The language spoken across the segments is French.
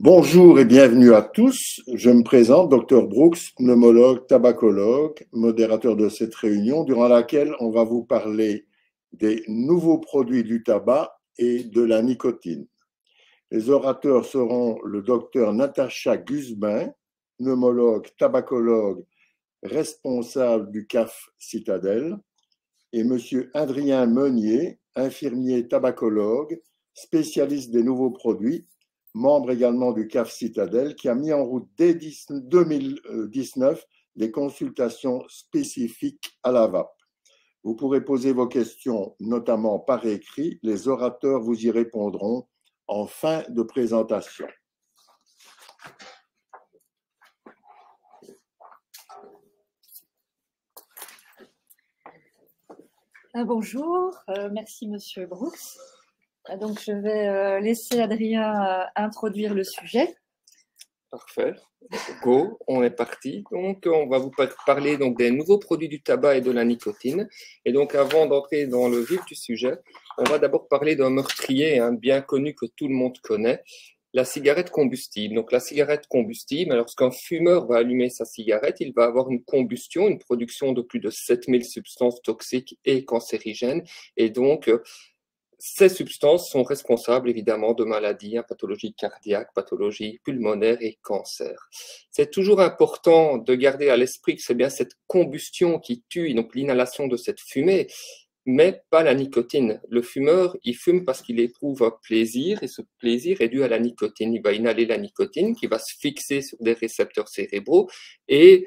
Bonjour et bienvenue à tous. Je me présente, Dr Brooks, pneumologue, tabacologue, modérateur de cette réunion durant laquelle on va vous parler des nouveaux produits du tabac et de la nicotine. Les orateurs seront le Dr Natacha Guzmin, pneumologue, tabacologue, responsable du CAF Citadelle, et Monsieur Adrien Meunier, infirmier tabacologue, spécialiste des nouveaux produits, membre également du CAF Citadelle, qui a mis en route dès 2019 des consultations spécifiques à la vape. Vous pourrez poser vos questions, notamment par écrit. Les orateurs vous y répondront en fin de présentation. Bonjour, merci Monsieur Brooks. Donc je vais laisser Adrien introduire le sujet. Parfait. Go, on est parti. Donc, on va vous parler donc des nouveaux produits du tabac et de la nicotine. Et donc, avant d'entrer dans le vif du sujet, on va d'abord parler d'un meurtrier bien connu que tout le monde connaît, la cigarette combustible. Donc, la cigarette combustible, lorsqu'un fumeur va allumer sa cigarette, il va avoir une combustion, une production de plus de 7000 substances toxiques et cancérigènes. Et donc, ces substances sont responsables évidemment de maladies, pathologies cardiaques, pathologies pulmonaires et cancers. C'est toujours important de garder à l'esprit que c'est bien cette combustion qui tue, donc l'inhalation de cette fumée, mais pas la nicotine. Le fumeur, il fume parce qu'il éprouve un plaisir et ce plaisir est dû à la nicotine. Il va inhaler la nicotine qui va se fixer sur des récepteurs cérébraux et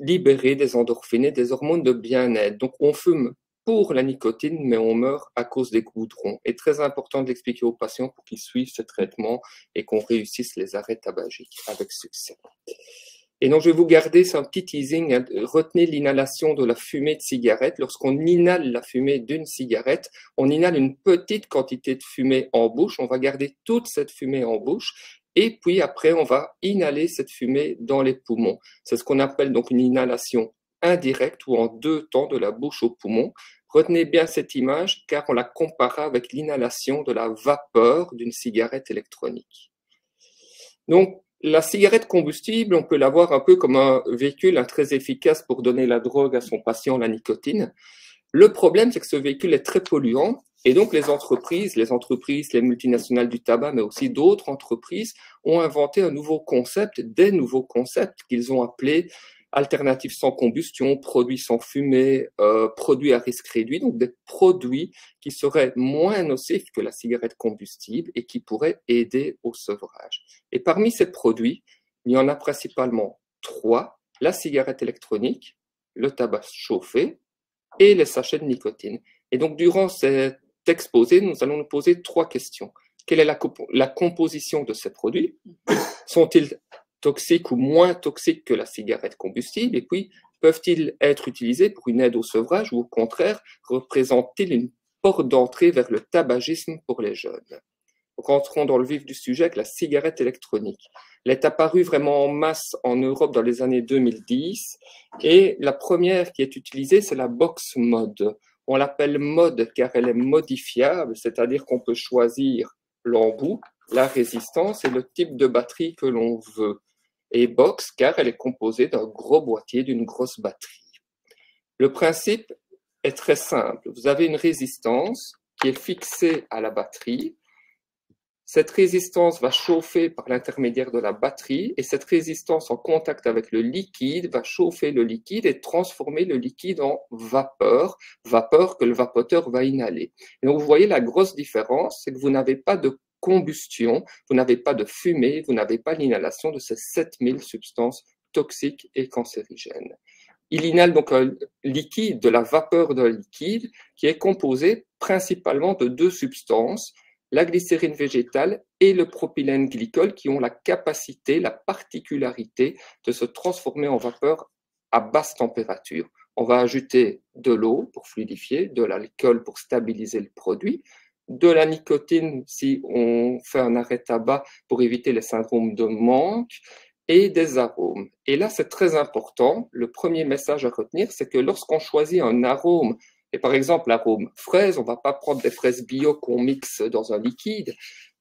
libérer des endorphines et des hormones de bien-être. Donc on fume pour la nicotine, mais on meurt à cause des goudrons. Et très important de l'expliquer aux patients pour qu'ils suivent ce traitement et qu'on réussisse les arrêts tabagiques avec succès. Et donc, je vais vous garder, c'est un petit teasing, retenez l'inhalation de la fumée de cigarette. Lorsqu'on inhale la fumée d'une cigarette, on inhale une petite quantité de fumée en bouche, on va garder toute cette fumée en bouche, et puis après, on va inhaler cette fumée dans les poumons. C'est ce qu'on appelle donc une inhalation indirecte ou en deux temps de la bouche au poumon. Retenez bien cette image car on la compare avec l'inhalation de la vapeur d'une cigarette électronique. Donc, la cigarette combustible, on peut la voir un peu comme un véhicule très efficace pour donner la drogue à son patient, la nicotine. Le problème, c'est que ce véhicule est très polluant et donc les entreprises, les multinationales du tabac, mais aussi d'autres entreprises ont inventé un nouveau concept, des nouveaux concepts qu'ils ont appelés alternatives sans combustion, produits sans fumée, produits à risque réduit, donc des produits qui seraient moins nocifs que la cigarette combustible et qui pourraient aider au sevrage. Et parmi ces produits, il y en a principalement 3, la cigarette électronique, le tabac chauffé et les sachets de nicotine. Et donc, durant cet exposé, nous allons nous poser 3 questions. Quelle est la composition de ces produits? Sont-ils toxiques ou moins toxiques que la cigarette combustible? Et puis, peuvent-ils être utilisés pour une aide au sevrage ou au contraire, représentent-ils une porte d'entrée vers le tabagisme pour les jeunes? Donc, entrons dans le vif du sujet avec la cigarette électronique. Elle est apparue vraiment en masse en Europe dans les années 2010 et la première qui est utilisée, c'est la box mode. On l'appelle mode car elle est modifiable, c'est-à-dire qu'on peut choisir l'embout, la résistance et le type de batterie que l'on veut. Et box car elle est composée d'un gros boîtier, d'une grosse batterie. Le principe est très simple. Vous avez une résistance qui est fixée à la batterie. Cette résistance va chauffer par l'intermédiaire de la batterie et cette résistance en contact avec le liquide va chauffer le liquide et transformer le liquide en vapeur, vapeur que le vapoteur va inhaler. Et donc vous voyez la grosse différence, c'est que vous n'avez pas de combustion, vous n'avez pas de fumée, vous n'avez pas l'inhalation de ces 7000 substances toxiques et cancérigènes. Il inhale donc un liquide, de la vapeur d'un liquide qui est composé principalement de 2 substances, la glycérine végétale et le propylène glycol qui ont la capacité, la particularité de se transformer en vapeur à basse température. On va ajouter de l'eau pour fluidifier, de l'alcool pour stabiliser le produit, de la nicotine si on fait un arrêt tabac pour éviter les syndromes de manque et des arômes. Et là, c'est très important. Le premier message à retenir, c'est que lorsqu'on choisit un arôme, et par exemple l'arôme fraise, on ne va pas prendre des fraises bio qu'on mixe dans un liquide,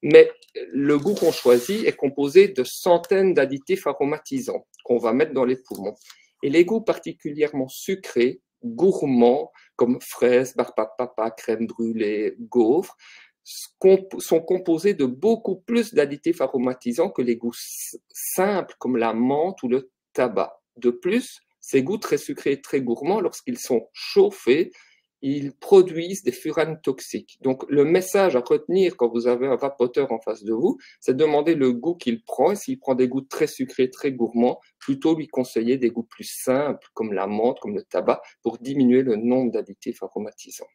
Mais le goût qu'on choisit est composé de centaines d'additifs aromatisants qu'on va mettre dans les poumons. Et les goûts particulièrement sucrés, gourmands, comme fraises, barbe à papa, crème brûlée, gaufres, sont composés de beaucoup plus d'additifs aromatisants que les goûts simples comme la menthe ou le tabac. De plus, ces goûts très sucrés et très gourmands, lorsqu'ils sont chauffés, ils produisent des furanes toxiques. Donc, le message à retenir quand vous avez un vapoteur en face de vous, c'est de demander le goût qu'il prend. Et s'il prend des goûts très sucrés, très gourmands, plutôt lui conseiller des goûts plus simples, comme la menthe, comme le tabac, pour diminuer le nombre d'additifs aromatisants.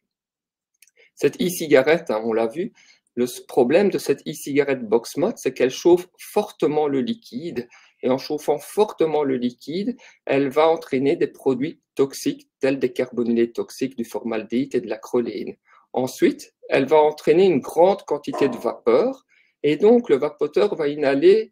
Cette e-cigarette, hein, on l'a vu, le problème de cette e-cigarette BoxMod, c'est qu'elle chauffe fortement le liquide. Et en chauffant fortement le liquide, elle va entraîner des produits toxiques tels des carbonylés toxiques, du formaldéhyde et de l'acroléine. Ensuite, elle va entraîner une grande quantité de vapeur et donc le vapoteur va inhaler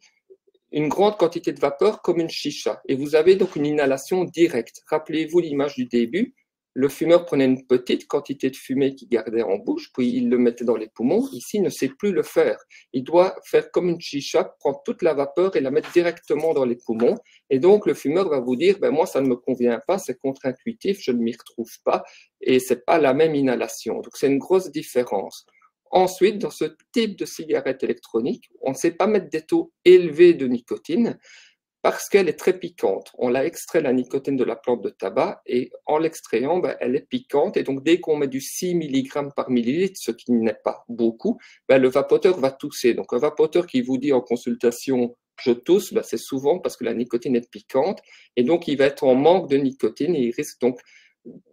une grande quantité de vapeur comme une chicha. Et vous avez donc une inhalation directe. Rappelez-vous l'image du début. Le fumeur prenait une petite quantité de fumée qu'il gardait en bouche, puis il le mettait dans les poumons. Ici, il ne sait plus le faire. Il doit faire comme une chicha, prendre toute la vapeur et la mettre directement dans les poumons. Et donc, le fumeur va vous dire, ben, moi, ça ne me convient pas, c'est contre-intuitif, je ne m'y retrouve pas, et c'est pas la même inhalation. Donc, c'est une grosse différence. Ensuite, dans ce type de cigarette électronique, on ne sait pas mettre des taux élevés de nicotine, parce qu'elle est très piquante. On l'a extrait la nicotine de la plante de tabac et en l'extrayant, ben, elle est piquante et donc dès qu'on met du 6 mg par millilitre, ce qui n'est pas beaucoup, ben, le vapoteur va tousser. Donc un vapoteur qui vous dit en consultation « je tousse ben, », c'est souvent parce que la nicotine est piquante et donc il va être en manque de nicotine et il risque donc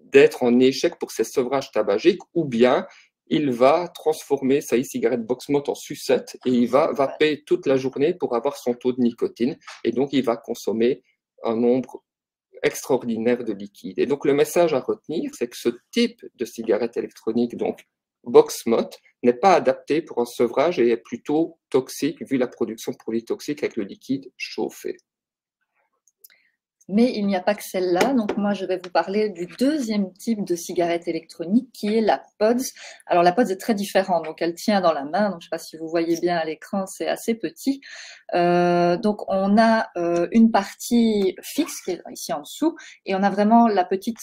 d'être en échec pour ses sevrages tabagiques ou bien il va transformer sa e-cigarette BoxMod en sucette et il va vaper toute la journée pour avoir son taux de nicotine. Et donc, il va consommer un nombre extraordinaire de liquide. Et donc, le message à retenir, c'est que ce type de cigarette électronique, donc BoxMod, n'est pas adapté pour un sevrage et est plutôt toxique vu la production de produits toxiques avec le liquide chauffé. Mais il n'y a pas que celle-là, donc moi je vais vous parler du deuxième type de cigarette électronique qui est la Pods. Alors la Pods est très différente, donc elle tient dans la main, donc je ne sais pas si vous voyez bien à l'écran, c'est assez petit. Donc on a une partie fixe qui est ici en dessous, et on a vraiment la petite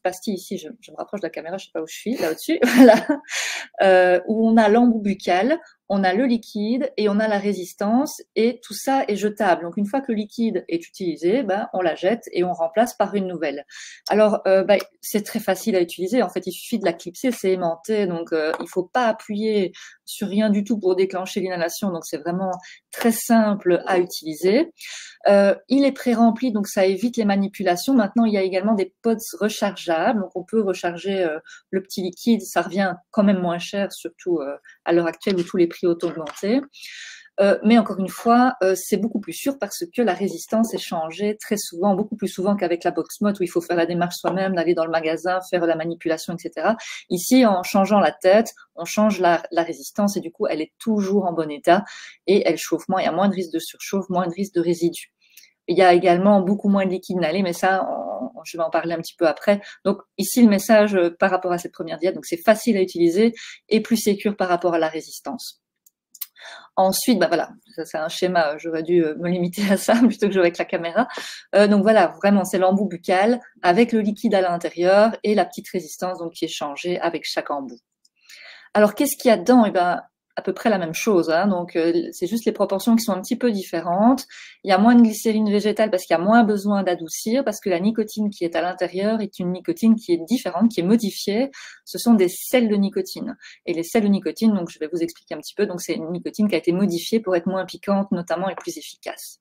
pastille ici, je me rapproche de la caméra, je ne sais pas où je suis, là au-dessus, voilà, où on a l'embout buccal. On a le liquide et on a la résistance et tout ça est jetable. Donc une fois que le liquide est utilisé, ben, on la jette et on remplace par une nouvelle. Alors ben, c'est très facile à utiliser. En fait, il suffit de la clipser, c'est aimanté. Donc il faut pas appuyer sur rien du tout pour déclencher l'inhalation. Donc c'est vraiment très simple à utiliser. Il est pré-rempli, donc ça évite les manipulations. Maintenant, il y a également des pods rechargeables. Donc on peut recharger le petit liquide. Ça revient quand même moins cher, surtout à l'heure actuelle où tous les prix ont augmenté. Mais encore une fois, c'est beaucoup plus sûr parce que la résistance est changée très souvent, beaucoup plus souvent qu'avec la BoxMod où il faut faire la démarche soi-même, d'aller dans le magasin, faire la manipulation, etc. Ici, en changeant la tête, on change la résistance et du coup, elle est toujours en bon état et elle chauffe moins. Il y a moins de risque de surchauffe, moins de risque de résidus. Il y a également beaucoup moins de liquide inhalé, mais ça, je vais en parler un petit peu après. Donc ici, le message par rapport à cette première diète, donc c'est facile à utiliser et plus sécure par rapport à la résistance. Ensuite, ben voilà, ça c'est un schéma, j'aurais dû me limiter à ça plutôt que jouer avec la caméra. Donc voilà, vraiment, c'est l'embout buccal avec le liquide à l'intérieur et la petite résistance donc qui est changée avec chaque embout. Alors, qu'est-ce qu'il y a dedans? Eh ben, à peu près la même chose, hein. Donc c'est juste les proportions qui sont un petit peu différentes. Il y a moins de glycérine végétale parce qu'il y a moins besoin d'adoucir, parce que la nicotine qui est à l'intérieur est une nicotine qui est différente, qui est modifiée. Ce sont des sels de nicotine. Et les sels de nicotine, donc je vais vous expliquer un petit peu, donc c'est une nicotine qui a été modifiée pour être moins piquante notamment et plus efficace.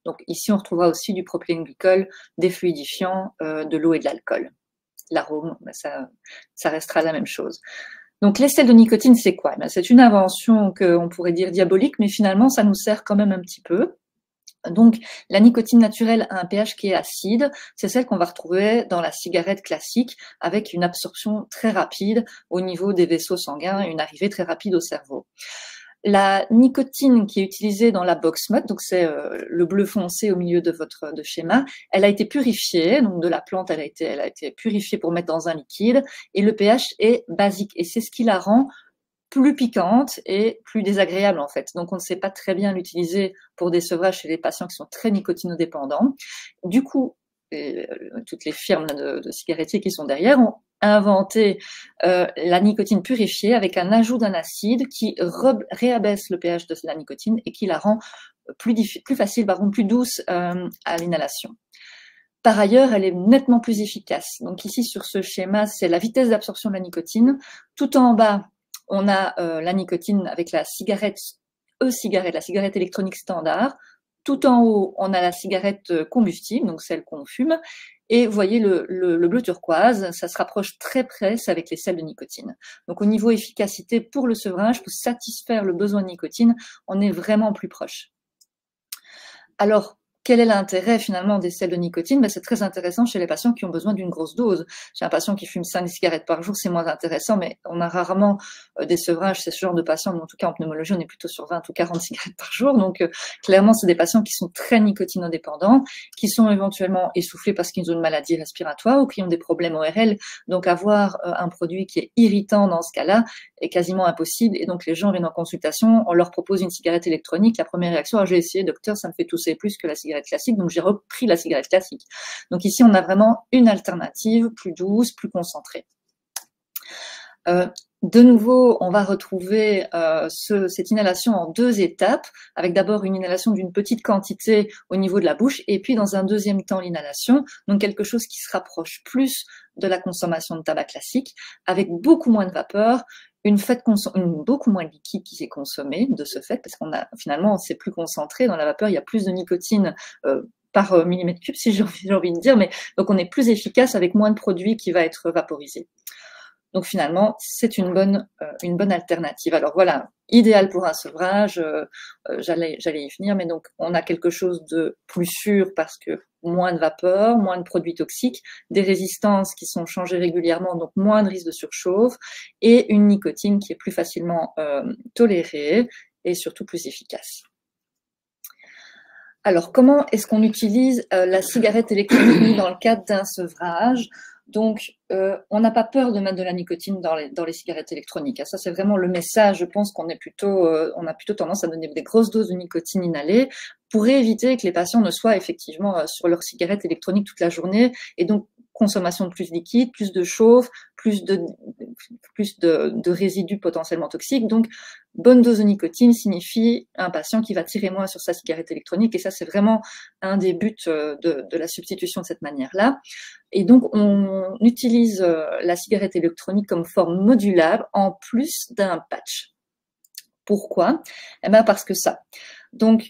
Donc ici on retrouvera aussi du propylène-glycol, des fluidifiants, de l'eau et de l'alcool. L'arôme, ça restera la même chose. Donc les sels de nicotine, c'est quoi? C'est une invention qu'on pourrait dire diabolique, mais finalement, ça nous sert quand même un petit peu. Donc la nicotine naturelle a un pH qui est acide, c'est celle qu'on va retrouver dans la cigarette classique, avec une absorption très rapide au niveau des vaisseaux sanguins et une arrivée très rapide au cerveau. La nicotine qui est utilisée dans la BoxMod, donc c'est le bleu foncé au milieu de votre schéma, elle a été purifiée, donc de la plante, elle a été purifiée pour mettre dans un liquide, et le pH est basique, et c'est ce qui la rend plus piquante et plus désagréable en fait. Donc on ne sait pas très bien l'utiliser pour des sevrages chez les patients qui sont très nicotinodépendants. Du coup, toutes les firmes de cigarettiers qui sont derrière ont inventé la nicotine purifiée avec un ajout d'un acide qui réabaisse le pH de la nicotine et qui la rend plus facile, plus douce à l'inhalation. Par ailleurs, elle est nettement plus efficace. Donc ici, sur ce schéma, c'est la vitesse d'absorption de la nicotine. Tout en bas, on a la nicotine avec la cigarette e-cigarette, la cigarette électronique standard. Tout en haut, on a la cigarette combustible, donc celle qu'on fume. Et vous voyez le bleu turquoise, ça se rapproche très près avec les sels de nicotine. Donc au niveau efficacité pour le sevrage, pour satisfaire le besoin de nicotine, on est vraiment plus proche. Alors, quel est l'intérêt finalement des sels de nicotine? C'est très intéressant chez les patients qui ont besoin d'une grosse dose. Chez un patient qui fume 5 cigarettes par jour, c'est moins intéressant, mais on a rarement des sevrages, c'est ce genre de patients, mais en tout cas en pneumologie, on est plutôt sur 20 ou 40 cigarettes par jour. Donc clairement, c'est des patients qui sont très nicotinodépendants, qui sont éventuellement essoufflés parce qu'ils ont une maladie respiratoire ou qui ont des problèmes ORL. Donc avoir un produit qui est irritant dans ce cas-là est quasiment impossible. Et donc les gens viennent en consultation, on leur propose une cigarette électronique. La première réaction, j'ai essayé, docteur, ça me fait tousser plus que la cigarette classique, donc j'ai repris la cigarette classique. Donc ici, on a vraiment une alternative plus douce, plus concentrée. De nouveau, on va retrouver cette inhalation en 2 étapes, avec d'abord une inhalation d'une petite quantité au niveau de la bouche, et puis dans un deuxième temps l'inhalation, donc quelque chose qui se rapproche plus de la consommation de tabac classique, avec beaucoup moins de vapeur, beaucoup moins de liquide qui s'est consommé de ce fait, parce qu'on a finalement c'est plus concentré dans la vapeur, il y a plus de nicotine par millimètre cube, si j'ai envie de dire, mais donc on est plus efficace avec moins de produit qui va être vaporisé. Donc finalement, c'est une bonne alternative. Alors voilà, idéal pour un sevrage, j'allais y venir, mais donc on a quelque chose de plus sûr parce que moins de vapeur, moins de produits toxiques, des résistances qui sont changées régulièrement, donc moins de risque de surchauffe, et une nicotine qui est plus facilement tolérée et surtout plus efficace. Alors comment est-ce qu'on utilise la cigarette électronique dans le cadre d'un sevrage? Donc, on n'a pas peur de mettre de la nicotine dans les cigarettes électroniques. Ça, c'est vraiment le message. Je pense qu'on est on a plutôt tendance à donner des grosses doses de nicotine inhalée pour éviter que les patients ne soient effectivement sur leur cigarette électronique toute la journée et donc consommation de plus liquide, plus de chauffe, plus de résidus potentiellement toxiques. Donc, bonne dose de nicotine signifie un patient qui va tirer moins sur sa cigarette électronique. Et ça, c'est vraiment un des buts de la substitution de cette manière-là. Et donc, on utilise la cigarette électronique comme forme modulable en plus d'un patch. Pourquoi? Eh bien, parce que ça. Donc,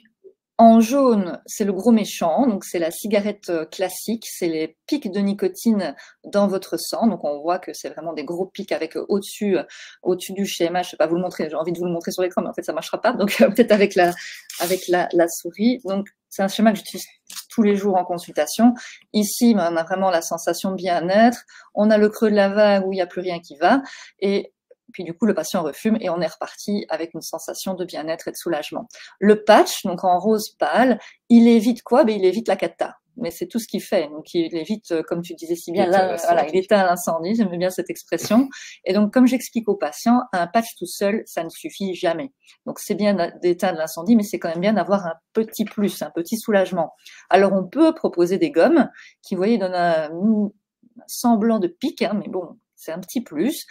en jaune, c'est le gros méchant, donc c'est la cigarette classique, c'est les pics de nicotine dans votre sang. Donc on voit que c'est vraiment des gros pics avec au-dessus du schéma. Je ne sais pas vous le montrer, j'ai envie de vous le montrer sur l'écran, mais en fait ça ne marchera pas. Donc peut-être avec la souris. Donc c'est un schéma que j'utilise tous les jours en consultation. Ici, on a vraiment la sensation de bien-être. On a le creux de la vague où il n'y a plus rien qui va. Et puis du coup, le patient refume et on est reparti avec une sensation de bien-être et de soulagement. Le patch, donc en rose pâle, il évite quoi? Il évite la cata. Mais c'est tout ce qu'il fait. Donc il évite, comme tu disais si bien, là, voilà, il éteint l'incendie. J'aime bien cette expression. Et donc, comme j'explique aux patients, un patch tout seul, ça ne suffit jamais. Donc c'est bien d'éteindre l'incendie, mais c'est quand même bien d'avoir un petit plus, un petit soulagement. Alors on peut proposer des gommes qui, vous voyez, donnent un semblant de pic, hein, mais bon, c'est un petit plus.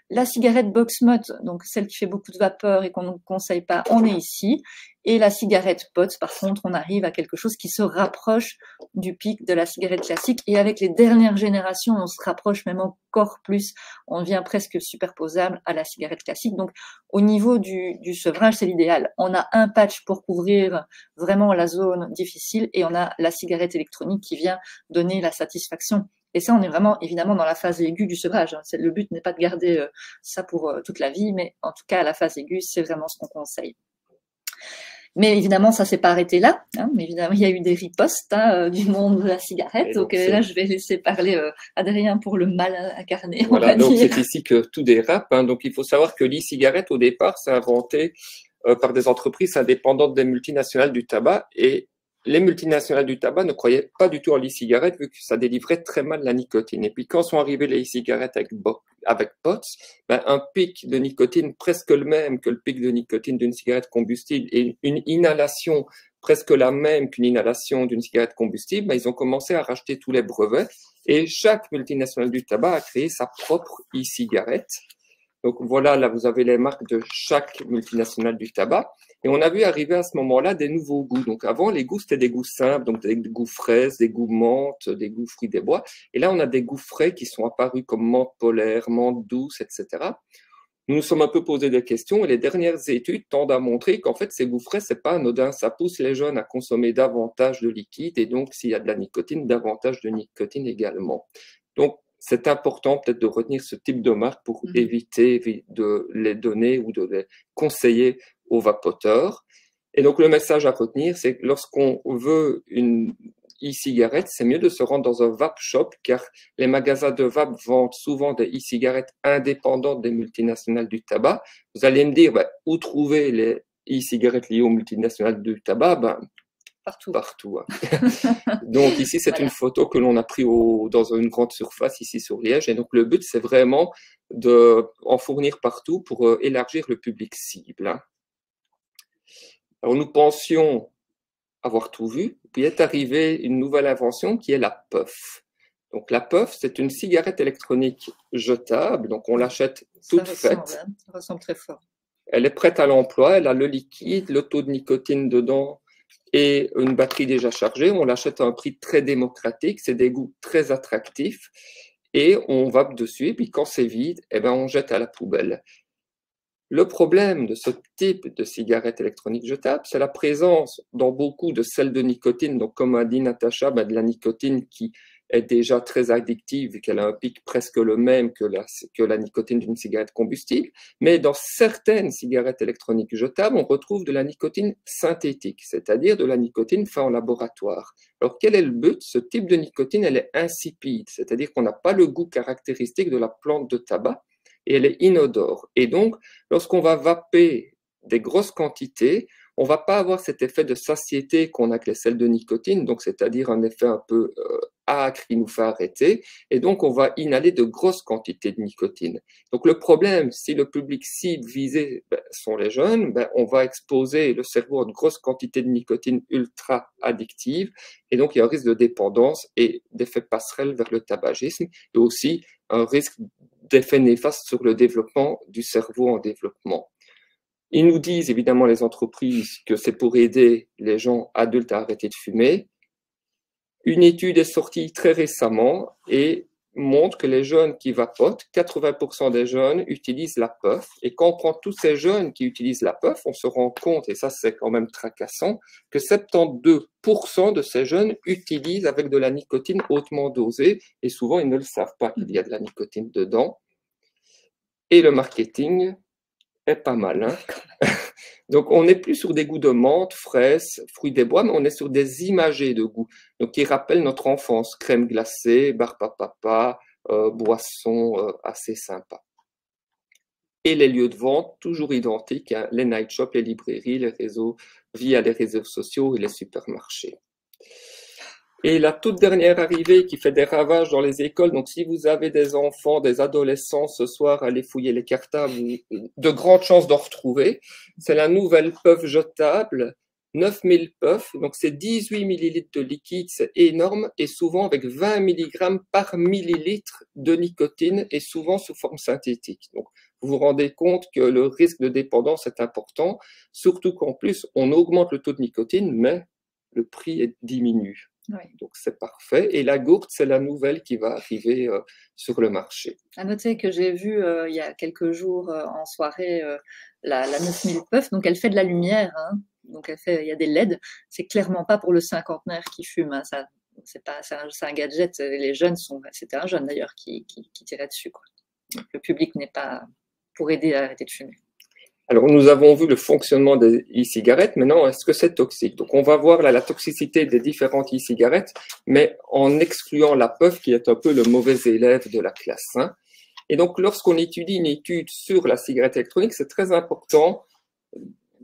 La cigarette Boxmot, donc celle qui fait beaucoup de vapeur et qu'on ne conseille pas, on est ici. Et la cigarette POTS, par contre, on arrive à quelque chose qui se rapproche du pic de la cigarette classique. Et avec les dernières générations, on se rapproche même encore plus. On devient presque superposable à la cigarette classique. Donc, au niveau du sevrage, c'est l'idéal. On a un patch pour couvrir vraiment la zone difficile et on a la cigarette électronique qui vient donner la satisfaction. Et ça, on est vraiment évidemment dans la phase aiguë du sevrage. Le but n'est pas de garder ça pour toute la vie, mais en tout cas, à la phase aiguë, c'est vraiment ce qu'on conseille. Mais évidemment, ça s'est pas arrêté là. Hein, mais évidemment, il y a eu des ripostes du monde de la cigarette. Donc là, je vais laisser parler Adrien pour le mal incarné. Voilà, donc c'est ici que tout dérape. Hein, donc il faut savoir que l'e-cigarette, au départ, c'est inventé par des entreprises indépendantes des multinationales du tabac et les multinationales du tabac ne croyaient pas du tout en l'e-cigarette vu que ça délivrait très mal la nicotine. Et puis quand sont arrivées les e-cigarettes avec POTS, ben, un pic de nicotine presque le même que le pic de nicotine d'une cigarette combustible et une inhalation presque la même qu'une inhalation d'une cigarette combustible, ben, ils ont commencé à racheter tous les brevets et chaque multinationale du tabac a créé sa propre e-cigarette. Donc voilà, là vous avez les marques de chaque multinationale du tabac. Et on a vu arriver à ce moment-là des nouveaux goûts. Donc avant, les goûts, c'était des goûts simples, donc des goûts fraises, des goûts menthe, des goûts fruits des bois. Et là, on a des goûts frais qui sont apparus comme menthe polaire, menthe douce, etc. Nous nous sommes un peu posé des questions et les dernières études tendent à montrer qu'en fait, ces goûts frais, c'est pas anodin. Ça pousse les jeunes à consommer davantage de liquide et donc, s'il y a de la nicotine, davantage de nicotine également. Donc, c'est important peut-être de retenir ce type de marque pour éviter de les donner ou de les conseiller aux vapoteurs. Et donc, le message à retenir, c'est que lorsqu'on veut une e-cigarette, c'est mieux de se rendre dans un vape shop car les magasins de vape vendent souvent des e-cigarettes indépendantes des multinationales du tabac. Vous allez me dire, ben, où trouver les e-cigarettes liées aux multinationales du tabac? Ben, partout. Hein. Donc ici, c'est une photo que l'on a prise dans une grande surface ici sur Liège. Et donc le but, c'est vraiment d'en fournir partout pour élargir le public cible. Hein. Alors nous pensions avoir tout vu, puis est arrivée une nouvelle invention qui est la puff. Donc la puff, c'est une cigarette électronique jetable, donc on l'achète toute faite. Hein, ça ressemble très fort. Elle est prête à l'emploi, elle a le liquide, le taux de nicotine dedans et une batterie déjà chargée. On l'achète à un prix très démocratique, c'est des goûts très attractifs et on vape dessus et puis quand c'est vide, eh ben on jette à la poubelle. Le problème de ce type de cigarette électronique jetable, c'est la présence dans beaucoup de sels de nicotine. Donc, comme a dit Natacha, ben, de la nicotine qui est déjà très addictive et qu'elle a un pic presque le même que la nicotine d'une cigarette combustible. Mais dans certaines cigarettes électroniques jetables, on retrouve de la nicotine synthétique, c'est-à-dire de la nicotine faite en laboratoire. Alors, quel est le but? Ce type de nicotine, elle est insipide, c'est-à-dire qu'on n'a pas le goût caractéristique de la plante de tabac. Et elle est inodore. Et donc, lorsqu'on va vaper des grosses quantités, on ne va pas avoir cet effet de satiété qu'on a avec les sels de nicotine, donc c'est-à-dire un effet un peu âcre qui nous fait arrêter, et donc on va inhaler de grosses quantités de nicotine. Donc le problème, si le public cible visé sont les jeunes, on va exposer le cerveau à de grosses quantités de nicotine ultra addictive, et donc il y a un risque de dépendance et d'effet passerelle vers le tabagisme, et aussi un risque d'effet néfaste sur le développement du cerveau en développement. Ils nous disent, évidemment, les entreprises, que c'est pour aider les gens adultes à arrêter de fumer. Une étude est sortie très récemment et montre que les jeunes qui vapotent, 80% des jeunes utilisent la puff. Et quand on prend tous ces jeunes qui utilisent la puff, on se rend compte, et ça c'est quand même tracassant, que 72% de ces jeunes utilisent avec de la nicotine hautement dosée, et souvent ils ne le savent pas qu'il y a de la nicotine dedans. Et le marketing est pas mal. Hein. Donc on n'est plus sur des goûts de menthe, fraises, fruits des bois, mais on est sur des imagés de goûts, donc qui rappellent notre enfance, crème glacée, barbe à papa, boissons assez sympas. Et les lieux de vente, toujours identiques, hein, les night shops, les librairies, les réseaux, via les réseaux sociaux et les supermarchés. Et la toute dernière arrivée qui fait des ravages dans les écoles, donc si vous avez des enfants, des adolescents ce soir, allez fouiller les cartables, de grandes chances d'en retrouver, c'est la nouvelle puff jetable, 9000 puffs, donc c'est 18 millilitres de liquide, c'est énorme, et souvent avec 20 mg par millilitre de nicotine, et souvent sous forme synthétique. Donc vous vous rendez compte que le risque de dépendance est important, surtout qu'en plus on augmente le taux de nicotine, mais le prix diminue. Oui. Donc c'est parfait. Et la gourde, c'est la nouvelle qui va arriver sur le marché. À noter que j'ai vu il y a quelques jours en soirée la 9000 puff, donc elle fait de la lumière, hein. Donc il y a des LED. C'est clairement pas pour le cinquantenaire qui fume. Hein. Ça, c'est un gadget. Les jeunes c'était un jeune d'ailleurs qui tirait dessus, quoi. Donc, le public n'est pas pour aider à arrêter de fumer. Alors, nous avons vu le fonctionnement des e-cigarettes. Maintenant, est-ce que c'est toxique? Donc, on va voir là la toxicité des différentes e-cigarettes, mais en excluant la puff qui est un peu le mauvais élève de la classe. Hein. Et donc, lorsqu'on étudie une étude sur la cigarette électronique, c'est très important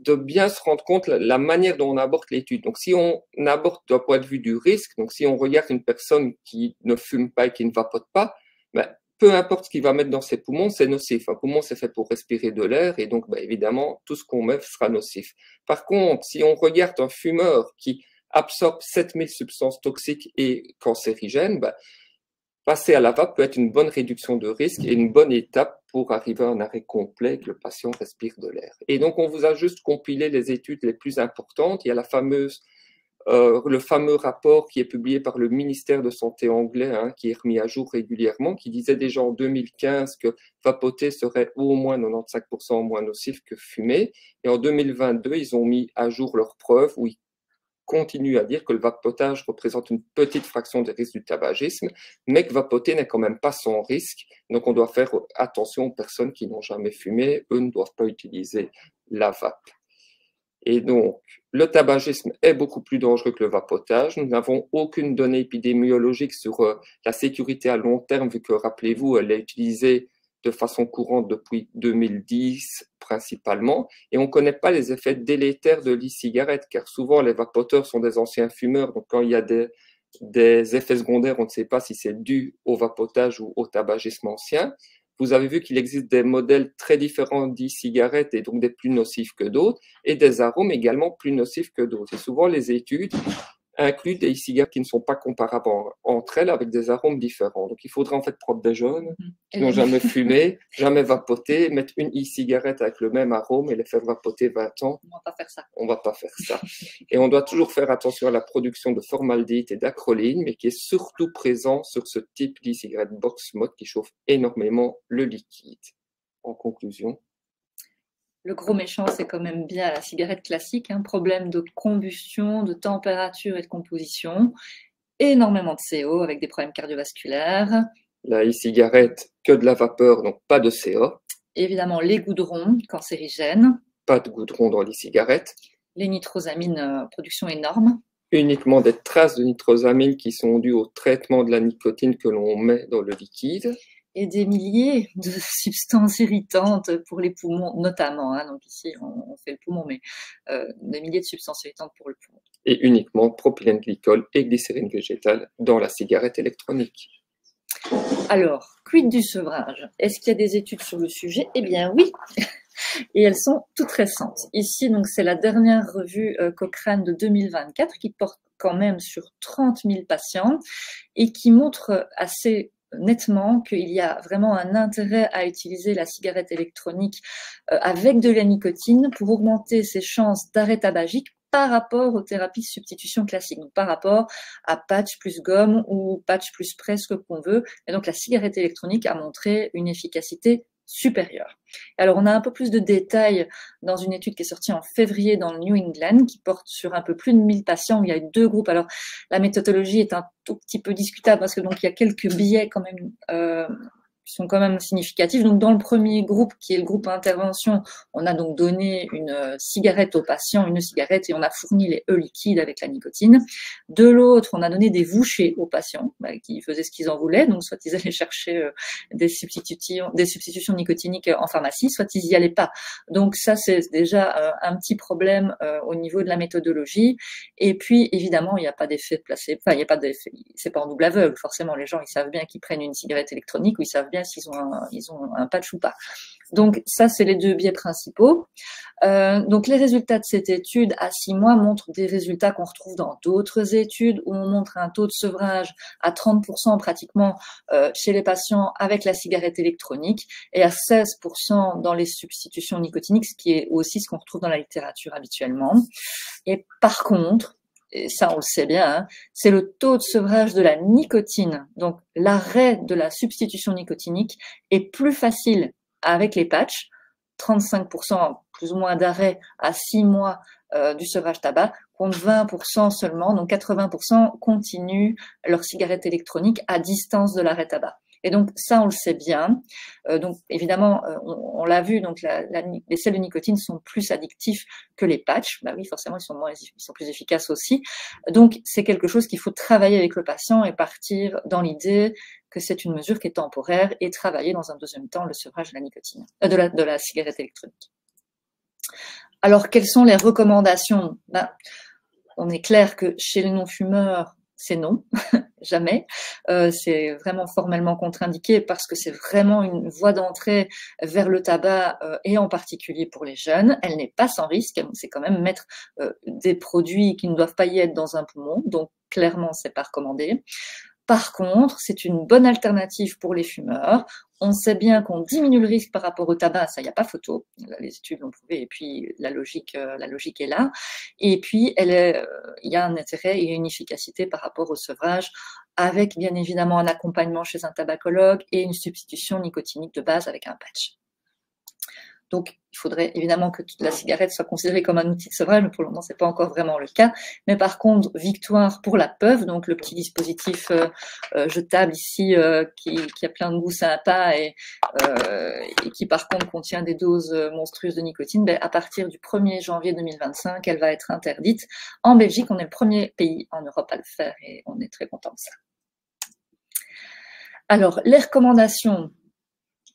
de bien se rendre compte la manière dont on aborde l'étude. Donc, si on aborde d'un point de vue du risque, donc si on regarde une personne qui ne fume pas et qui ne vapote pas, ben, peu importe ce qu'il va mettre dans ses poumons, c'est nocif. Un poumon, c'est fait pour respirer de l'air et donc, ben, évidemment, tout ce qu'on met sera nocif. Par contre, si on regarde un fumeur qui absorbe 7000 substances toxiques et cancérigènes, ben, passer à la vape peut être une bonne réduction de risque et une bonne étape pour arriver à un arrêt complet et que le patient respire de l'air. Et donc, on vous a juste compilé les études les plus importantes. Il y a le fameux rapport qui est publié par le ministère de Santé anglais, hein, qui est remis à jour régulièrement, qui disait déjà en 2015 que vapoter serait au moins 95% moins nocif que fumer. Et en 2022, ils ont mis à jour leurs preuves où ils continue à dire que le vapotage représente une petite fraction des risques du tabagisme, mais que vapoter n'est quand même pas sans risque. Donc, on doit faire attention aux personnes qui n'ont jamais fumé. Eux ne doivent pas utiliser la vape. Et donc, le tabagisme est beaucoup plus dangereux que le vapotage. Nous n'avons aucune donnée épidémiologique sur la sécurité à long terme, vu que, rappelez-vous, elle est utilisée de façon courante depuis 2010 principalement, et on ne connaît pas les effets délétères de l'e-cigarette, car souvent les vapoteurs sont des anciens fumeurs, donc quand il y a des effets secondaires, on ne sait pas si c'est dû au vapotage ou au tabagisme ancien. Vous avez vu qu'il existe des modèles très différents d'e-cigarettes et donc des plus nocifs que d'autres, et des arômes également plus nocifs que d'autres. Et souvent les études incluent des e-cigarettes qui ne sont pas comparables entre elles avec des arômes différents. Donc, il faudrait en fait prendre des jeunes qui n'ont jamais fumé, jamais vapoté, mettre une e-cigarette avec le même arôme et les faire vapoter 20 ans. On va pas faire ça. On va pas faire ça. Et on doit toujours faire attention à la production de formaldéhyde et d'acroléine, mais qui est surtout présent sur ce type d'e-cigarette box mode qui chauffe énormément le liquide. En conclusion, le gros méchant, c'est quand même bien la cigarette classique, hein, problème de combustion, de température et de composition, énormément de CO avec des problèmes cardiovasculaires. La e-cigarette, que de la vapeur, donc pas de CO. Évidemment, les goudrons cancérigènes. Pas de goudron dans l'e-cigarette. Les nitrosamines, production énorme. Uniquement des traces de nitrosamine qui sont dues au traitement de la nicotine que l'on met dans le liquide. Et des milliers de substances irritantes pour les poumons, notamment. Hein, donc ici, on fait le poumon, mais des milliers de substances irritantes pour le poumon. Et uniquement propylène glycol et glycérine végétale dans la cigarette électronique. Alors, quid du sevrage? Est-ce qu'il y a des études sur le sujet? Eh bien oui, et elles sont toutes récentes. Ici, donc, c'est la dernière revue Cochrane de 2024 qui porte quand même sur 30 000 patients et qui montre assez nettement qu'il y a vraiment un intérêt à utiliser la cigarette électronique avec de la nicotine pour augmenter ses chances d'arrêt tabagique par rapport aux thérapies de substitution classiques, donc par rapport à patch plus gomme ou patch plus spray, ce qu'on veut. Et donc la cigarette électronique a montré une efficacité supérieure. Alors on a un peu plus de détails dans une étude qui est sortie en février dans le New England, qui porte sur un peu plus de 1000 patients, où il y a 2 groupes. Alors la méthodologie est un tout petit peu discutable parce que donc il y a quelques biais quand même qui sont quand même significatifs. Donc dans le premier groupe, qui est le groupe intervention, on a donc donné une cigarette aux patients, une cigarette, et on a fourni les liquides avec la nicotine. De l'autre, on a donné des vouchers aux patients qui faisaient ce qu'ils en voulaient, donc soit ils allaient chercher des substitutions nicotiniques en pharmacie, soit ils n'y allaient pas. Donc ça, c'est déjà un petit problème au niveau de la méthodologie. Et puis évidemment, il n'y a pas d'effet placebo, enfin il n'y a pas d'effet, c'est pas en double aveugle. Forcément, les gens ils savent bien qu'ils prennent une cigarette électronique, ou ils savent bien s'ils ont un patch ou pas. Donc ça, c'est les 2 biais principaux. Donc les résultats de cette étude à 6 mois montrent des résultats qu'on retrouve dans d'autres études, où on montre un taux de sevrage à 30% pratiquement chez les patients avec la cigarette électronique, et à 16% dans les substitutions nicotiniques, ce qui est aussi ce qu'on retrouve dans la littérature habituellement. Et par contre, et ça on le sait bien, hein, c'est le taux de sevrage de la nicotine, donc l'arrêt de la substitution nicotinique est plus facile avec les patchs, 35% plus ou moins d'arrêt à 6 mois du sevrage tabac, contre 20% seulement, donc 80% continuent leur cigarette électronique à distance de l'arrêt tabac. Et donc ça, on le sait bien. Donc évidemment, on l'a vu, donc les sels de nicotine sont plus addictifs que les patchs. Bah oui, forcément, ils sont plus efficaces aussi. Donc c'est quelque chose qu'il faut travailler avec le patient et partir dans l'idée que c'est une mesure qui est temporaire, et travailler dans un deuxième temps le sevrage de la nicotine, de la cigarette électronique. Alors, quelles sont les recommandations? On est clair que chez les non-fumeurs, c'est non, jamais. C'est vraiment formellement contre-indiqué parce que c'est vraiment une voie d'entrée vers le tabac et en particulier pour les jeunes. Elle n'est pas sans risque, c'est quand même mettre des produits qui ne doivent pas y être dans un poumon, donc clairement, c'est pas recommandé. Par contre, c'est une bonne alternative pour les fumeurs. On sait bien qu'on diminue le risque par rapport au tabac, ça, il n'y a pas photo. Les études l'ont prouvé, et puis la logique est là. Et puis, il y a un intérêt et une efficacité par rapport au sevrage, avec bien évidemment un accompagnement chez un tabacologue et une substitution nicotinique de base avec un patch. Donc, il faudrait évidemment que la cigarette soit considérée comme un outil de sevrage, mais pour le moment, c'est pas encore vraiment le cas. Mais par contre, victoire pour la puff, donc le petit dispositif jetable ici qui a plein de goût sympa et qui par contre contient des doses monstrueuses de nicotine. À partir du 1er janvier 2025, elle va être interdite. En Belgique, on est le premier pays en Europe à le faire et on est très content de ça. Alors, les recommandations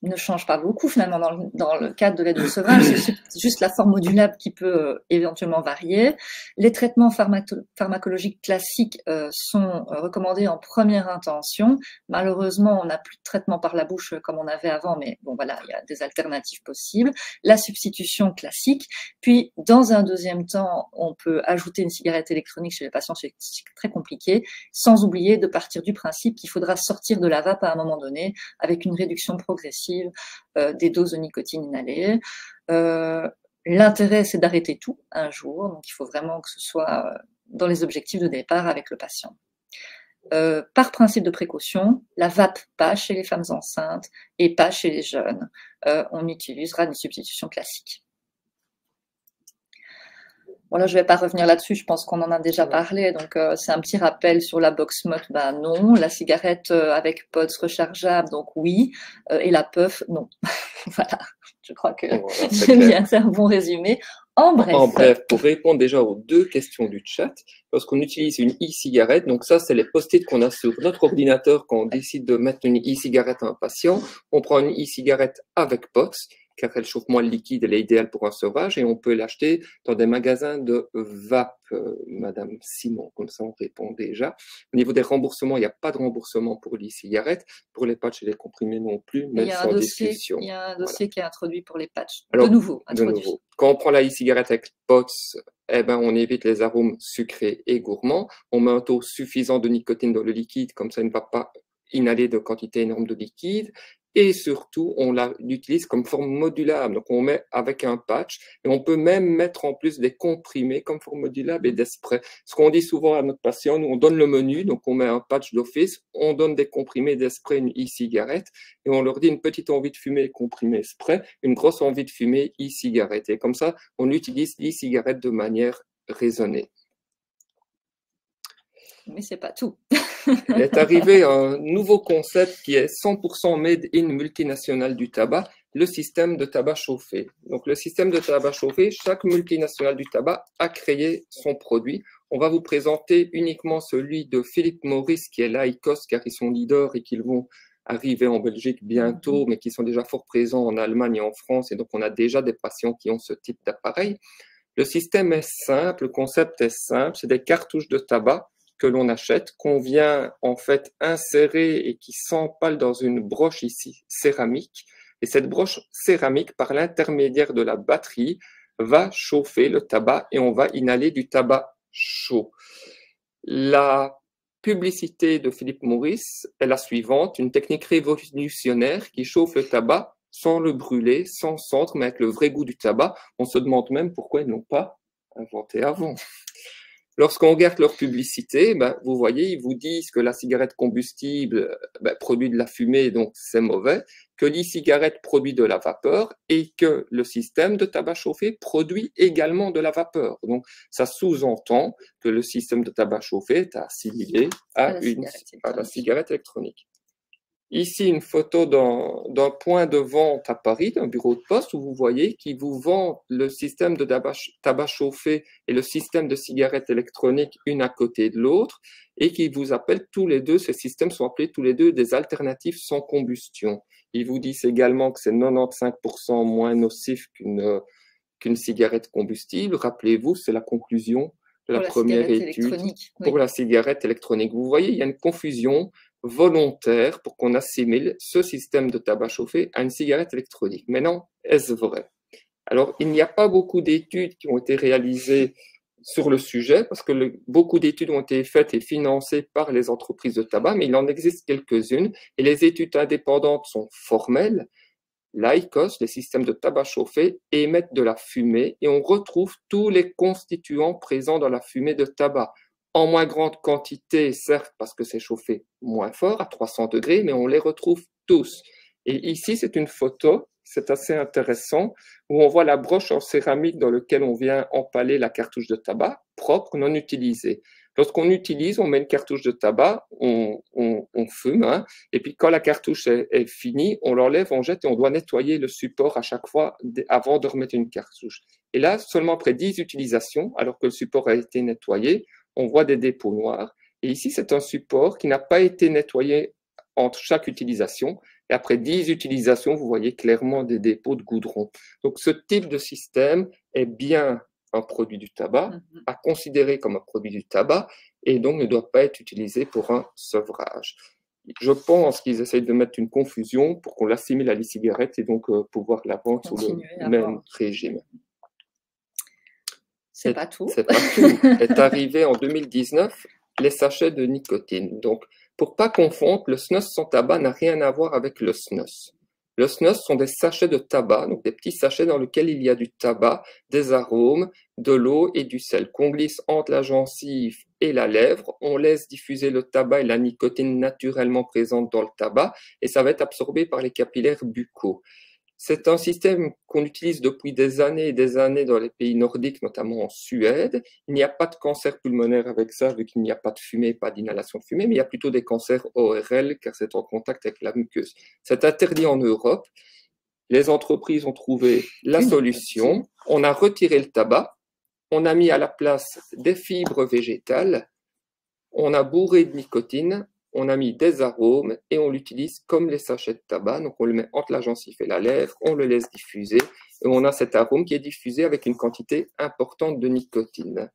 ne change pas beaucoup finalement dans le cadre de l'aide au sevrage, c'est juste la forme modulable qui peut éventuellement varier. Les traitements pharmacologiques classiques sont recommandés en première intention. Malheureusement, on n'a plus de traitement par la bouche comme on avait avant, mais bon voilà, il y a des alternatives possibles. La substitution classique, puis dans un deuxième temps, on peut ajouter une cigarette électronique chez les patients, c'est très compliqué, sans oublier de partir du principe qu'il faudra sortir de la vape à un moment donné avec une réduction progressive des doses de nicotine inhalées. L'intérêt, c'est d'arrêter tout un jour, donc il faut vraiment que ce soit dans les objectifs de départ avec le patient. Par principe de précaution, la vape pas chez les femmes enceintes et pas chez les jeunes. On utilisera une substitution classique. Voilà, je ne vais pas revenir là-dessus, je pense qu'on en a déjà parlé, donc c'est un petit rappel sur la box mode, non, la cigarette avec pods rechargeable, donc oui, et la puff, non. Voilà, je crois que j'ai bien fait un bon résumé. En bref, pour répondre déjà aux deux questions du chat, lorsqu'on utilise une e-cigarette, donc ça c'est les post-it qu'on a sur notre ordinateur quand on décide de mettre une e-cigarette à un patient, on prend une e-cigarette avec POX, car elle chauffe moins le liquide, elle est idéale pour un sevrage, et on peut l'acheter dans des magasins de vape, Madame Simon, comme ça on répond déjà. Au niveau des remboursements, il n'y a pas de remboursement pour l'e-cigarette, pour les patchs et les comprimés non plus, mais sans discussion. Il y a un dossier qui est introduit pour les patchs, alors, de nouveau. Quand on prend la e-cigarette avec POX, on évite les arômes sucrés et gourmands, on met un taux suffisant de nicotine dans le liquide, comme ça il ne va pas inhaler de quantité énorme de liquide. Et surtout, on l'utilise comme forme modulable. Donc, on met avec un patch et on peut même mettre en plus des comprimés comme forme modulable et des sprays. Ce qu'on dit souvent à notre patient, nous, on donne le menu, donc on met un patch d'office, on donne des comprimés, des sprays, une e-cigarette et on leur dit une petite envie de fumer, comprimé, spray, une grosse envie de fumer, e-cigarette. Et comme ça, on utilise l'e-cigarette de manière raisonnée. Mais c'est pas tout. Il est arrivé un nouveau concept qui est 100% made in multinational du tabac, le système de tabac chauffé. Donc le système de tabac chauffé, chaque multinational du tabac a créé son produit. On va vous présenter uniquement celui de Philip Morris qui est l'IQOS car ils sont leaders et qu'ils vont arriver en Belgique bientôt, mais qui sont déjà fort présents en Allemagne et en France, et donc on a déjà des patients qui ont ce type d'appareil. Le système est simple, le concept est simple, c'est des cartouches de tabac que l'on achète, qu'on vient en fait insérer et qui s'empale dans une broche ici céramique. Et cette broche céramique, par l'intermédiaire de la batterie, va chauffer le tabac et on va inhaler du tabac chaud. La publicité de Philip Morris est la suivante, une technique révolutionnaire qui chauffe le tabac sans le brûler, sans cendre, mais avec le vrai goût du tabac. On se demande même pourquoi ils n'ont pas inventé avant. Lorsqu'on regarde leur publicité, vous voyez, ils vous disent que la cigarette combustible produit de la fumée, donc c'est mauvais, que l'e-cigarette produit de la vapeur et que le système de tabac chauffé produit également de la vapeur. Donc, ça sous-entend que le système de tabac chauffé est assimilé à la cigarette électronique. Ici, une photo d'un point de vente à Paris, d'un bureau de poste, où vous voyez qu'ils vous vendent le système de tabac chauffé et le système de cigarette électronique une à côté de l'autre, et qui vous appellent tous les deux, ces systèmes sont appelés tous les deux des alternatives sans combustion. Ils vous disent également que c'est 95% moins nocif qu'une cigarette combustible. Rappelez-vous, c'est la conclusion de la première étude pour la cigarette électronique. Vous voyez, il y a une confusion volontaire pour qu'on assimile ce système de tabac chauffé à une cigarette électronique. Maintenant, est-ce vrai? Alors, il n'y a pas beaucoup d'études qui ont été réalisées sur le sujet, parce que beaucoup d'études ont été faites et financées par les entreprises de tabac, mais il en existe quelques-unes, et les études indépendantes sont formelles. L'IQOS, les systèmes de tabac chauffé, émettent de la fumée, et on retrouve tous les constituants présents dans la fumée de tabac. En moins grande quantité, certes, parce que c'est chauffé moins fort, à 300 degrés, mais on les retrouve tous. Et ici, c'est une photo, c'est assez intéressant, où on voit la broche en céramique dans laquelle on vient empaler la cartouche de tabac, propre, non utilisée. Lorsqu'on utilise, on met une cartouche de tabac, on fume, hein, et puis quand la cartouche est finie, on l'enlève, on jette et on doit nettoyer le support à chaque fois avant de remettre une cartouche. Et là, seulement après 10 utilisations, alors que le support a été nettoyé, on voit des dépôts noirs. Et ici, c'est un support qui n'a pas été nettoyé entre chaque utilisation. Et après 10 utilisations, vous voyez clairement des dépôts de goudron. Donc, ce type de système est bien un produit du tabac, à considérer comme un produit du tabac, et donc ne doit pas être utilisé pour un sevrage. Je pense qu'ils essayent de mettre une confusion pour qu'on l'assimile à l'e-cigarette et donc pouvoir la vendre sous le même régime. C'est pas tout. C'est pas tout. Est arrivé en 2019 les sachets de nicotine. Donc, pour pas confondre, le snus sans tabac n'a rien à voir avec le snus. Le snus sont des sachets de tabac, donc des petits sachets dans lesquels il y a du tabac, des arômes, de l'eau et du sel qu'on glisse entre la gencive et la lèvre. On laisse diffuser le tabac et la nicotine naturellement présente dans le tabac et ça va être absorbé par les capillaires buccaux. C'est un système qu'on utilise depuis des années et des années dans les pays nordiques, notamment en Suède. Il n'y a pas de cancer pulmonaire avec ça, vu qu'il n'y a pas de fumée, pas d'inhalation de fumée, mais il y a plutôt des cancers ORL, car c'est en contact avec la muqueuse. C'est interdit en Europe. Les entreprises ont trouvé la solution. On a retiré le tabac, on a mis à la place des fibres végétales, on a bourré de nicotine, on a mis des arômes et on l'utilise comme les sachets de tabac. Donc, on le met entre la gencive et la lèvre, on le laisse diffuser et on a cet arôme qui est diffusé avec une quantité importante de nicotine.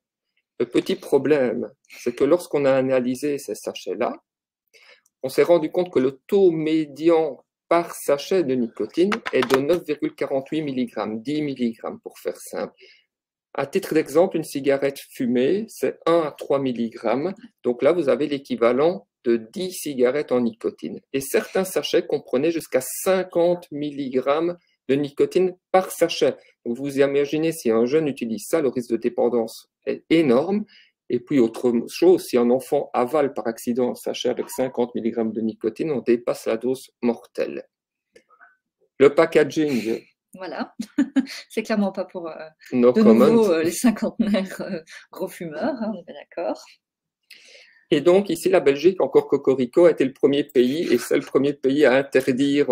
Le petit problème, c'est que lorsqu'on a analysé ces sachets-là, on s'est rendu compte que le taux médian par sachet de nicotine est de 9,48 mg, 10 mg pour faire simple. À titre d'exemple, une cigarette fumée, c'est 1 à 3 mg. Donc là, vous avez l'équivalent de 10 cigarettes en nicotine. Et certains sachets comprenaient jusqu'à 50 mg de nicotine par sachet. Donc vous imaginez, si un jeune utilise ça, le risque de dépendance est énorme. Et puis autre chose, si un enfant avale par accident un sachet avec 50 mg de nicotine, on dépasse la dose mortelle. Le packaging. Voilà, c'est clairement pas pour de nouveau les cinquantenaires gros fumeurs, hein, on est bien d'accord. Et donc, ici, la Belgique, encore cocorico, a été le premier pays, et c'est le premier pays à interdire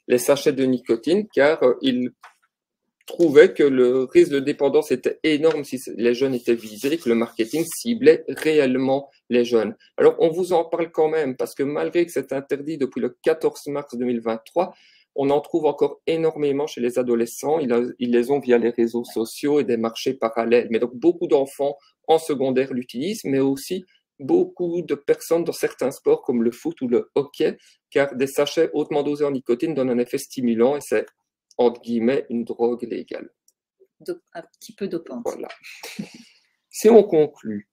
les sachets de nicotine, car il trouvait que le risque de dépendance était énorme si les jeunes étaient visés, que le marketing ciblait réellement les jeunes. Alors, on vous en parle quand même, parce que malgré que c'est interdit depuis le 14 mars 2023, on en trouve encore énormément chez les adolescents. Ils les ont via les réseaux sociaux et des marchés parallèles. Mais donc, beaucoup d'enfants en secondaire l'utilisent, mais aussi beaucoup de personnes dans certains sports comme le foot ou le hockey, car des sachets hautement dosés en nicotine donnent un effet stimulant et c'est, entre guillemets, une drogue légale. Un petit peu dopante. Voilà. Si on conclut,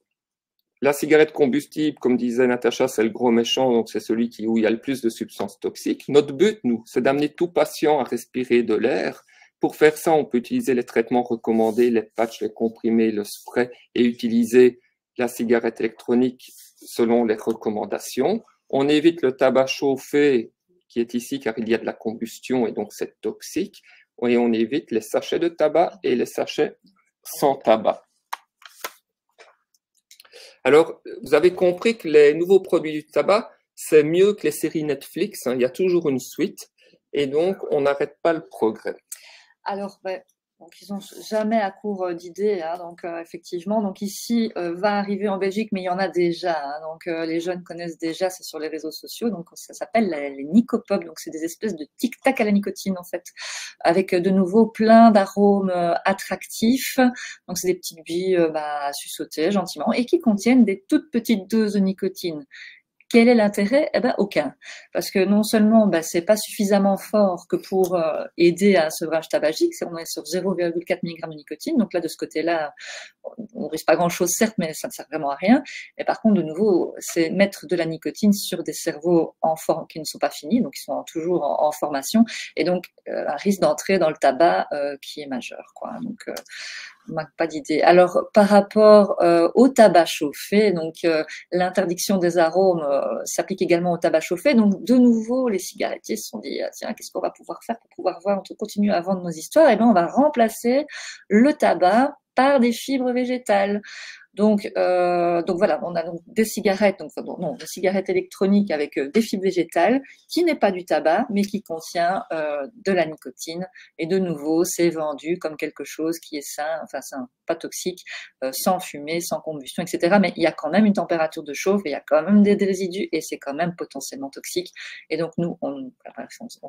la cigarette combustible, comme disait Natacha, c'est le gros méchant, donc c'est celui où il y a le plus de substances toxiques. Notre but, nous, c'est d'amener tout patient à respirer de l'air. Pour faire ça, on peut utiliser les traitements recommandés, les patchs, les comprimés, le spray, et utiliser la cigarette électronique selon les recommandations. On évite le tabac chauffé, qui est ici, car il y a de la combustion et donc c'est toxique. Et on évite les sachets de tabac et les sachets sans tabac. Alors, vous avez compris que les nouveaux produits du tabac, c'est mieux que les séries Netflix, hein. Il y a toujours une suite et donc on n'arrête pas le progrès. Alors, Donc, ils n'ont jamais à court d'idées, hein, donc effectivement. Donc ici va arriver en Belgique, mais il y en a déjà. Hein, donc les jeunes connaissent déjà, c'est sur les réseaux sociaux. Donc ça s'appelle les Nicopop. Donc c'est des espèces de tic-tac à la nicotine en fait, avec de nouveau plein d'arômes attractifs. Donc c'est des petites billes à suçoter gentiment et qui contiennent des toutes petites doses de nicotine. Quel est l'intérêt? Eh ben, aucun. Parce que non seulement, c'est pas suffisamment fort que pour aider à un sevrage tabagique, on est sur 0,4 mg de nicotine, donc là, de ce côté-là, on risque pas grand-chose, certes, mais ça ne sert vraiment à rien. Et par contre, de nouveau, c'est mettre de la nicotine sur des cerveaux en forme qui ne sont pas finis, donc qui sont toujours en formation, et donc un risque d'entrer dans le tabac qui est majeur, quoi. Donc, on manque pas d'idée. Alors, par rapport au tabac chauffé, donc l'interdiction des arômes s'applique également au tabac chauffé. Donc, de nouveau, les cigarettiers se sont dit, tiens, qu'est-ce qu'on va pouvoir faire pour pouvoir continuer à vendre nos histoires? Eh bien, on va remplacer le tabac par des fibres végétales. Donc voilà, on a donc des cigarettes, des cigarettes électroniques avec des fibres végétales, qui n'est pas du tabac, mais qui contient de la nicotine. Et de nouveau, c'est vendu comme quelque chose qui est sain, enfin sain, pas toxique, sans fumée, sans combustion, etc. Mais il y a quand même une température de chauffe, et il y a quand même des résidus, et c'est quand même potentiellement toxique. Et donc nous, on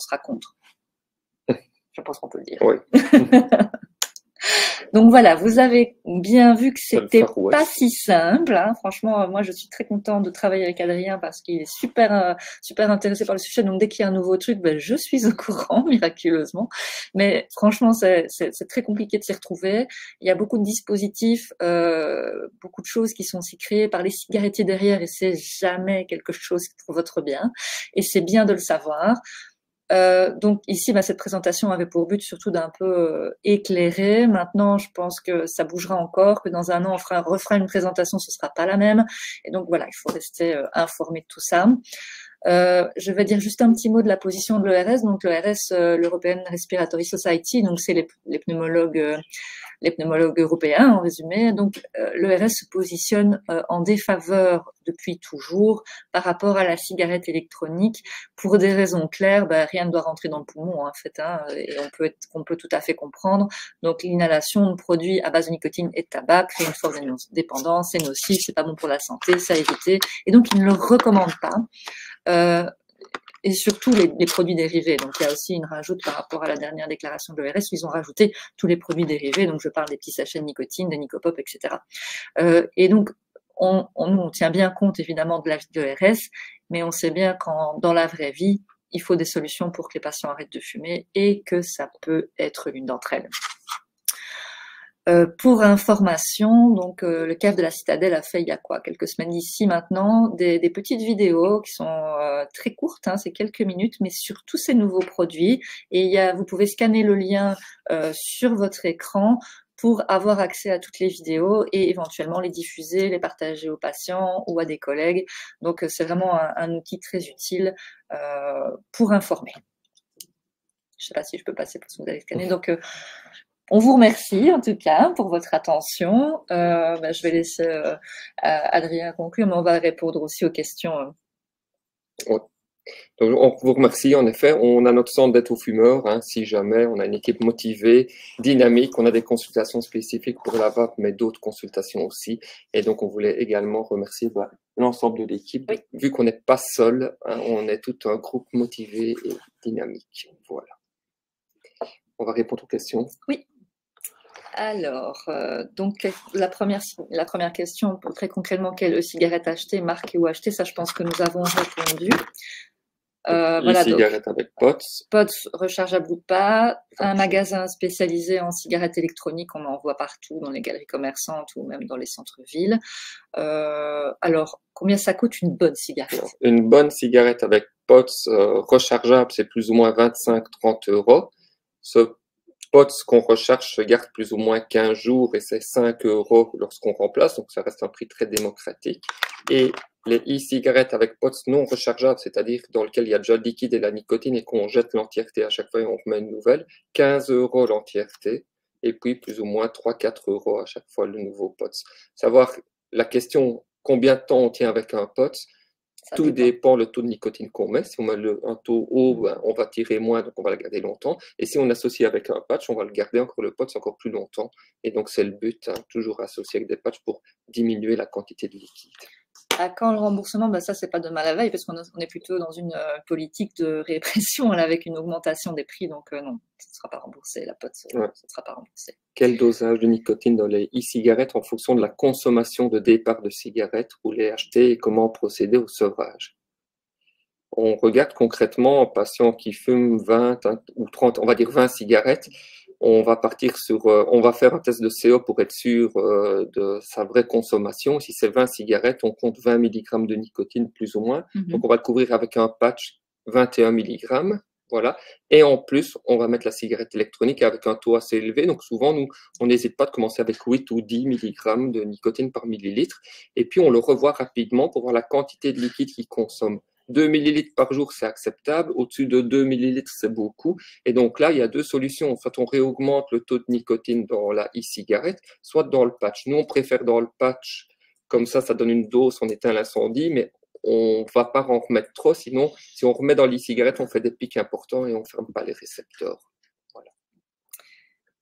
sera contre. Je pense qu'on peut le dire. Oui. Donc voilà, vous avez bien vu que c'était pas si simple. Hein. Franchement, moi, je suis très contente de travailler avec Adrien parce qu'il est super intéressé par le sujet. Donc dès qu'il y a un nouveau truc, je suis au courant miraculeusement. Mais franchement, c'est très compliqué de s'y retrouver. Il y a beaucoup de dispositifs, beaucoup de choses qui sont aussi créées par les cigarettiers derrière, et c'est jamais quelque chose pour votre bien. Et c'est bien de le savoir. Donc ici, cette présentation avait pour but surtout d'un peu éclairer. Maintenant, je pense que ça bougera encore, que dans un an, on refera une présentation, ce sera pas la même. Et donc voilà, il faut rester informé de tout ça. Je vais dire juste un petit mot de la position de l'ERS. Donc l'ERS, l'European Respiratory Society, donc c'est les pneumologues européens en résumé. Donc l'ERS se positionne en défaveur depuis toujours par rapport à la cigarette électronique pour des raisons claires. Rien ne doit rentrer dans le poumon en fait, hein, et on peut tout à fait comprendre. Donc l'inhalation de produits à base de nicotine et de tabac crée une forme de dépendance, c'est nocif, c'est pas bon pour la santé, c'est à éviter. Et donc ils ne le recommandent pas. Et surtout les produits dérivés. Donc il y a aussi une rajoute par rapport à la dernière déclaration de l'ERS, ils ont rajouté tous les produits dérivés, donc je parle des petits sachets de nicotine, des Nicopop, etc. Et donc on tient bien compte évidemment de l'avis de l'ERS, mais on sait bien qu'en dans la vraie vie, il faut des solutions pour que les patients arrêtent de fumer, et que ça peut être l'une d'entre elles. Pour information, donc le CAF de la Citadelle a fait il y a quelques semaines d'ici maintenant des petites vidéos qui sont très courtes, hein, c'est quelques minutes, mais sur tous ces nouveaux produits. Et vous pouvez scanner le lien sur votre écran pour avoir accès à toutes les vidéos et éventuellement les diffuser, les partager aux patients ou à des collègues. Donc c'est vraiment un outil très utile pour informer. Je ne sais pas si je peux passer pour ce que vous avez scanné. Donc on vous remercie en tout cas pour votre attention. Je vais laisser Adrien conclure, mais on va répondre aussi aux questions. Oui. Donc, on vous remercie. En effet, on a notre centre d'aide aux fumeurs. Hein, si jamais on a une équipe motivée, dynamique, on a des consultations spécifiques pour la vape, mais d'autres consultations aussi. Et donc, on voulait également remercier l'ensemble de l'équipe. Oui. Vu qu'on n'est pas seul, hein, on est tout un groupe motivé et dynamique. Voilà. On va répondre aux questions. Oui. Alors, donc la première question, très concrètement, quelle cigarette acheter, marquer ou acheter, ça je pense que nous avons répondu. Les cigarettes avec POTS. POTS rechargeable ou pas, un magasin spécialisé en cigarettes électroniques, on en voit partout dans les galeries commerçantes ou même dans les centres-villes. Alors, combien ça coûte une bonne cigarette? Une bonne cigarette avec POTS rechargeable, c'est plus ou moins 25-30 €. Ce POTS qu'on recharge se garde plus ou moins 15 jours et c'est 5 € lorsqu'on remplace, donc ça reste un prix très démocratique. Et les e-cigarettes avec POTS non rechargeables, c'est-à-dire dans lequel il y a déjà le liquide et la nicotine et qu'on jette l'entièreté à chaque fois et on remet une nouvelle, 15 € l'entièreté, et puis plus ou moins 3-4 € à chaque fois le nouveau POTS. Savoir la question combien de temps on tient avec un POTS, Tout dépend le taux de nicotine qu'on met. Si on met un taux haut, ben, on va tirer moins, donc on va le garder longtemps. Et si on associe avec un patch, on va le garder encore le patch encore plus longtemps. Et donc c'est le but, hein, toujours associer avec des patchs pour diminuer la quantité de liquide. À quand le remboursement? Ben ça, c'est pas demain la veille, parce qu'on est plutôt dans une politique de répression là, avec une augmentation des prix. Donc non, ça ne sera pas remboursé, la pote, ça ne sera pas remboursé. Quel dosage de nicotine dans les e-cigarettes en fonction de la consommation de départ de cigarettes, où les acheter et comment procéder au sevrage? On regarde concrètement un patient qui fume 20 ou 30, on va dire 20 cigarettes. On va partir sur, on va faire un test de CO pour être sûr de sa vraie consommation. Si c'est 20 cigarettes, on compte 20 mg de nicotine plus ou moins. Donc on va le couvrir avec un patch 21 mg. Voilà. Et en plus, on va mettre la cigarette électronique avec un taux assez élevé. Donc souvent, nous, on n'hésite pas de commencer avec 8 ou 10 mg de nicotine par millilitre. Et puis on le revoit rapidement pour voir la quantité de liquide qu'il consomme. 2 millilitres par jour, c'est acceptable. Au-dessus de 2 millilitres, c'est beaucoup. Et donc là, il y a deux solutions. Soit on réaugmente le taux de nicotine dans la e-cigarette, soit dans le patch. Nous, on préfère dans le patch. Comme ça donne une dose, on éteint l'incendie, mais on ne va pas en remettre trop. Sinon, si on remet dans l'e-cigarette, on fait des pics importants et on ne ferme pas les récepteurs. Voilà.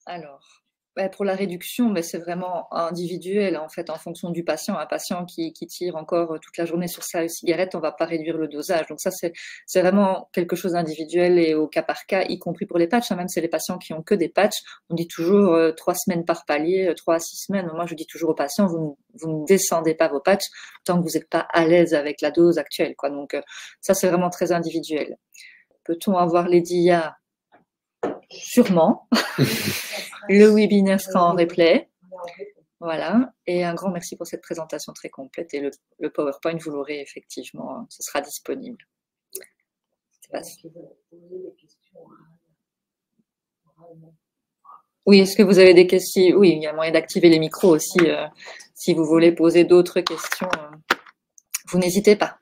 Alors, pour la réduction, c'est vraiment individuel en fait, en fonction du patient. Un patient qui tire encore toute la journée sur sa cigarette, on ne va pas réduire le dosage. Donc ça, c'est vraiment quelque chose d'individuel et au cas par cas, y compris pour les patchs. Même c'est les patients qui ont que des patchs. On dit toujours 3 semaines par palier, 3 à 6 semaines. Moi, je dis toujours aux patients, vous ne descendez pas vos patchs tant que vous n'êtes pas à l'aise avec la dose actuelle, quoi. Donc ça, c'est vraiment très individuel. Peut-on avoir les DIA? Sûrement. Le webinaire sera en replay. Voilà. Et un grand merci pour cette présentation très complète. Et le PowerPoint, vous l'aurez effectivement. Ce sera disponible. Oui, est-ce que vous avez des questions? Oui, il y a moyen d'activer les micros aussi. Si vous voulez poser d'autres questions, vous n'hésitez pas.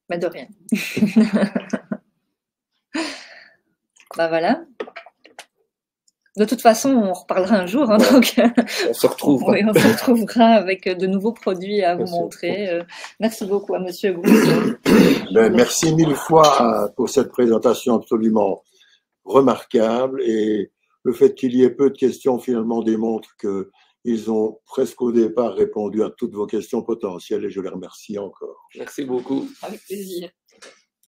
Mais de rien. Voilà. De toute façon, on reparlera un jour. Hein, donc, on se retrouvera. Oui, on se retrouvera avec de nouveaux produits à vous montrer. Merci beaucoup à Monsieur Brooks. Merci mille fois pour cette présentation absolument remarquable. Et le fait qu'il y ait peu de questions, finalement, démontre qu'ils ont presque au départ répondu à toutes vos questions potentielles. Et je les remercie encore. Merci beaucoup. Avec plaisir.